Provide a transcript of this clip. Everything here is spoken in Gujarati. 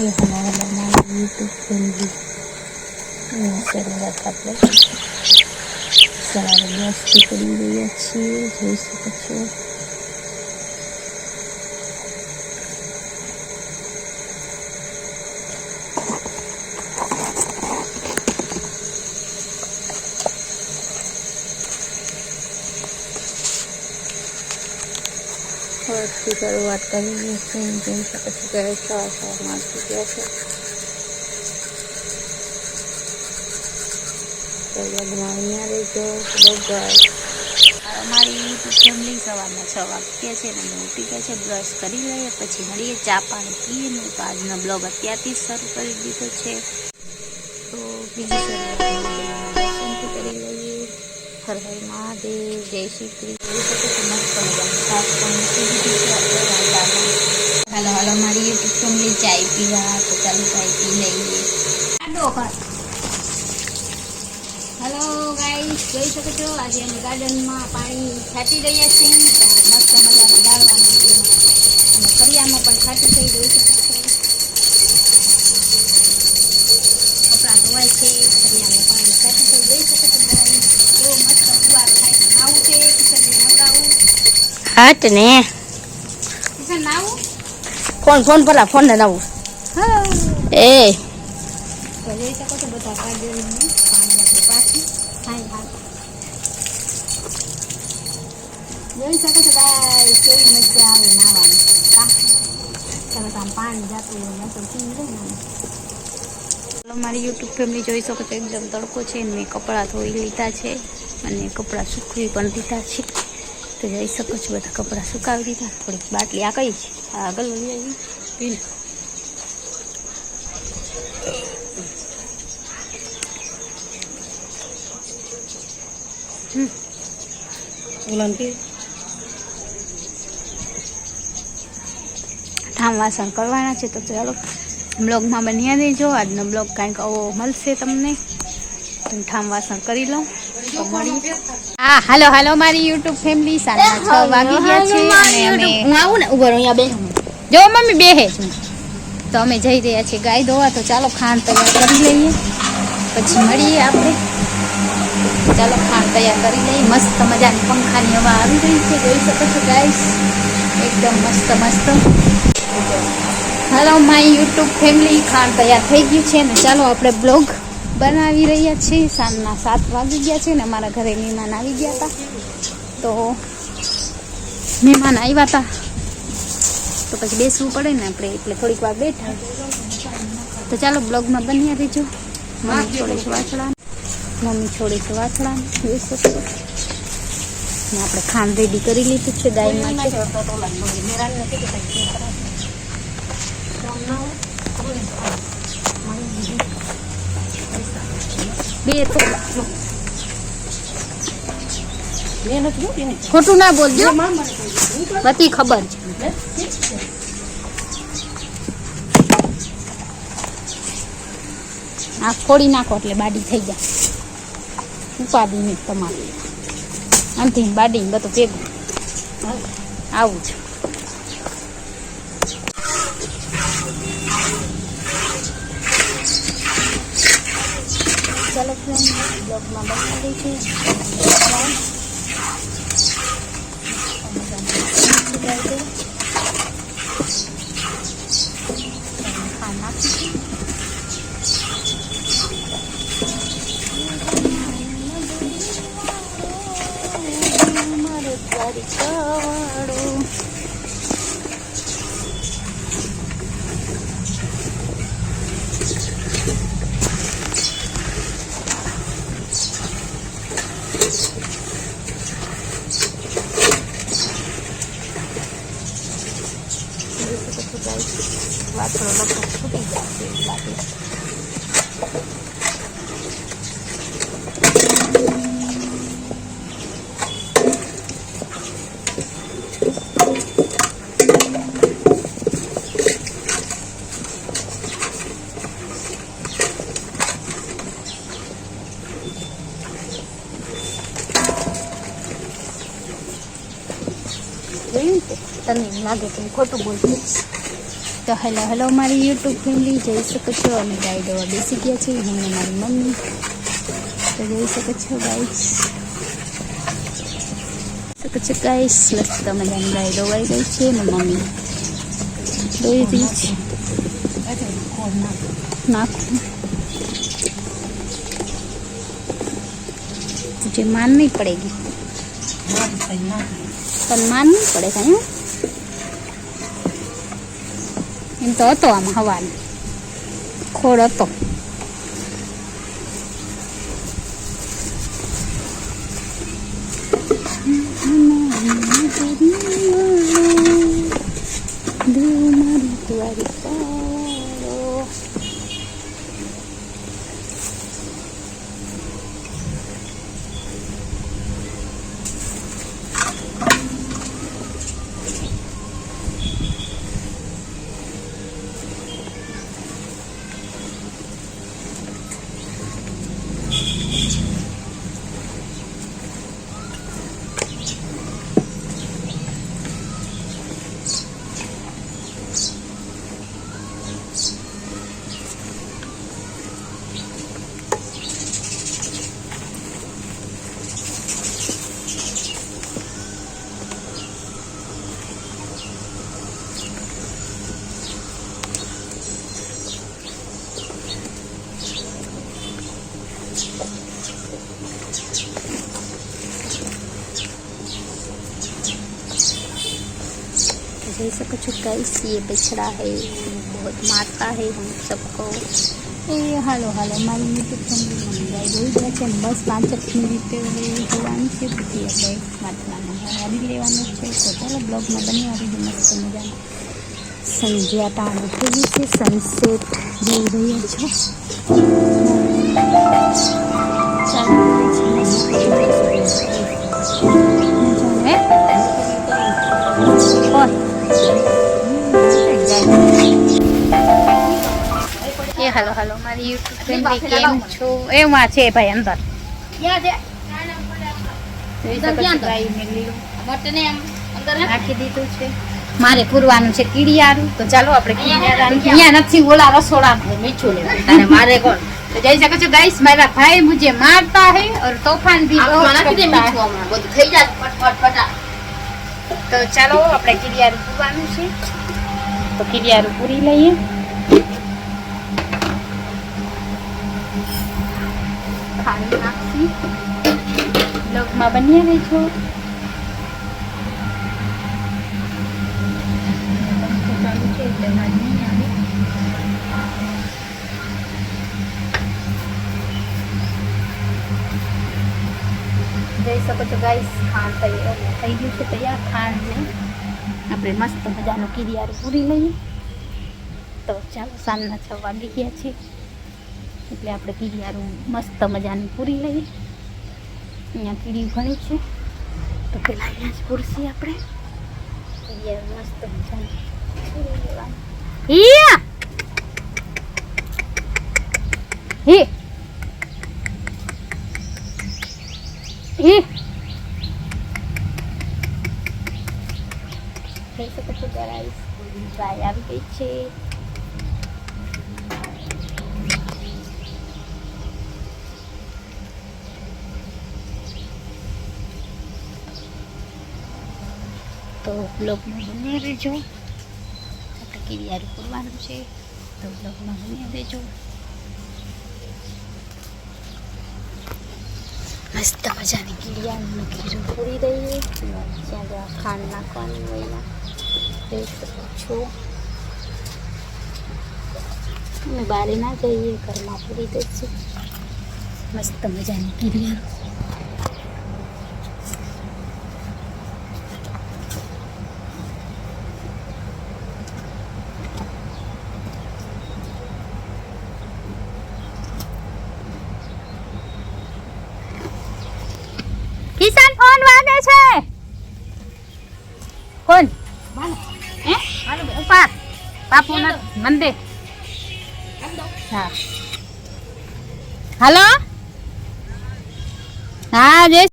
હમારા યુટ્યુબ ફેમિલી શરૂઆત આપણે સવારે 10થી કરી રહ્યા છીએ, જોઈ શકો છો. થી શરૂઆત કરી રહી છે. જોઈ શકો છો કે સવારમાં ગયા છે. તો યજ્ઞમાં અહીંયા રહેજો. અમારી યુટ્યુબ ફેમિલી સવારના 6 વાગ્યા છે ને ઉઠી ગયા છે. બ્રશ કરી લઈએ પછી મળીએ, ચા પાણી પીએ ને. તો આજનો બ્લોગ અત્યારથી જ શરૂ કરી દીધો છે. તો બીજી શરૂઆત દર્શનથી કરી લઈએ. હર હર મહાદેવ, જય શ્રી કૃષ્ણ. હાલો હાલો મારી યુટ્યુબ ફેમિલી ચાય પીવા. તો ચાલો ચાય પી લઈએ. હેલો ગાઈસ, જોઈ શકો છો આજે અમે ગાર્ડનમાં પાણી છાંટી રહ્યા છીએ. તો મસ્ત મજાના ડાળવાનું અને કરિયામાં પણ છાંટી થઈ. જોઈ શકો છો કપડાં ધોવાય છે, કરિયામાં પાણી છાંટી થઈ. જોઈ શકો છો ગાઈસ, કેવો મસ્ત ફુવાર થાય. આવું છે કિચનને નવડાવું. હાટ ને કિચન નાવું કોણ ફોન પર ફોન ને નાવું. હા એ તો જોઈ શકો છો બધા ગાર્ડનમાં પાણી પાછી થાય. હા જોઈ શકો છો ગાઈસ, કેવી મજા આવે નાવાની. સરસ આમ પાણી જાતું હોય નતો પી લે ને. મારી યુટ્યુબ ફેમિલી જોઈ શકો છો એકદમ તડકો છે. મેં કપડાં ધોઈ લીધા છે અને કપડાં સૂકવી પણ દીધા છે. તો જોઈ શકો છો બધા કપડાં સુકાવી દીધા. થોડીક બાટલી આ કઈ છે, આગળ વળી આવી પી ઠામ વાસણ કરવાના છે. તો ચાલો બ્લોગમાં બન્યા દેજો. આજનો બ્લોગ કાંઈક આવો મળશે તમને. તો ઠામ વાસણ કરી લઉં તો મળી. હા હાલો હાલો મારી યુટ્યુબ ફેમિલી. સાંજના 6 વાગી ગયા છે અને અમે હું આવું ને ઉભર અહીંયા બે જો મમ્મી બેહે છે. તો અમે જઈ રહ્યા છીએ ગાય ધોવા. તો ચાલો ખાંડ તૈયાર કરી લઈએ પછી મળીએ આપણે. ચાલો ખાંડ તૈયાર કરી લઈએ. મસ્ત મજાની પંખાની હવા આવી રહી છે. જોઈ શકો છો ગાઈસ, એકદમ મસ્ત મસ્ત. હેલો માય યુટ્યુબ ફેમિલી, ખાંડ તૈયાર થઈ ગયું છે ને ચાલો આપણે બ્લોગ બનાવી રહ્યા છીએ. સાંજના 7 વાગી ગયા છે ને અમારા ઘરે મહેમાન આવી ગયા હતા. તો મહેમાન આવ્યા હતા તો પછી બેસવું પડે ને આપણે, એટલે થોડીક વાર બેઠા. તો ચાલો બ્લોગમાં બન્યા રહેજો. મમ્મી છોડે છે વાછડા, જોઈ શકો છો. ને આપણે ખાંડ રેડી કરી લીધું છે ગાય માટે. બે ખોટું ના બોલજો, બધી ખબર છે. આ ફોડી નાખો એટલે બાડી થઈ જાય. ઉપાડી નહીં તમારે આમથી બાડી બધું ભેગું આવું છે. ચાલો ફ્રેન્ડ બ્લોગમાં બનાવી છે. વાસણો લગભગ છૂટી જાય છે એવું લાગે છે. જોયું ને તને લાગે કે ખોટું બોલતી તો હેલો મારી યુટ્યુબ ફેમિલી જોઈ શકો છો અમે ગાય દવા બેસી ગયા છીએ હું મારી મમ્મી તો જોઈ શકો છો ગાઈસ મસ્ત મજાની ગાય દવાઈ ગઈ છે ને મમ્મી દોઈ દી છે નાખું मुझे माननी पड़ेगी पर माननी पड़ेगा यूँ એમ તો હતો આમાં હવાનો ખોડ હતો देख सको છો गाइस ये बछड़ा है बहुत मारता है हम सबको ए हालो मारी यूट्यूब फैमिली मम्मी गाय દોઈ ગયા છે બસ 5 મિનિટ જોવાની છે પછી આપણે માટલામાં ગાડી લેવાનું છે તો ચાલો બ્લોગમાં બની આવી મસ્ત મજાનું સંધ્યા ટાણું થઈ છે સનસેટ જોઈ રહ્યા છો હાલો મારી યુટ્યુબ ફેમિલી કેમ છો એમાં છે ભાઈ અંદર નાખી દીધું છે મારે પૂરવાનું છે કીડિયારું તો ચાલો આપણે અહીંયા નથી ઓલા રસોડા મીઠું લેવાનું મારે કોણ तो जय सको છો गाइस मेरा भाई मुझे मारता है और तूफान भी बहुत करता है બધું થઈ જાય ફટફટ તો ચાલો આપણે કીડિયારું પૂરવાનું છે તો કીડિયારું પૂરી લઈએ ખાંડ નાખી બ્લોગમાં બન્યા રહેજો જોઈ શકો છો ગાઈસ ખાંડ તૈયાર થઈ ગયું છે તૈયાર ખાંડને આપણે મસ્ત મજાનું કીડિયારું પૂરી લઈએ તો ચાલો સાંજના 6 વાગી ગયા છે એટલે આપણે કીડિયારું મસ્ત મજાની પૂરી લઈએ અહીંયા કીડી ઘણી છે તો પેલા અહીંયા જ પૂરસી આપણે કીડિયારું મસ્ત મજાની પૂરી લેવાનું હે જોઈ શકો છો ગાઈસ ડ્રાય આવી ગઈ છે તો બ્લોગમાં બન્યા રહેજો આપણે કીડિયારું પૂરવાનું છે તો બ્લોગમાં બન્યા રહેજો મસ્ત મજાની કીડિયાનું ખીરું પૂરી દઈએ જ્યાં ખાંડ નાખવાની હોય એમાં જોઈ શકો છો અને બહાર ના જઈએ ઘરમાં પૂરી દઈશું મસ્ત મજાની કીડિયારું કિશન ફોન વાગે છે કોણ હે ઉપાર બાપુ મંદે હા હાલો હા જય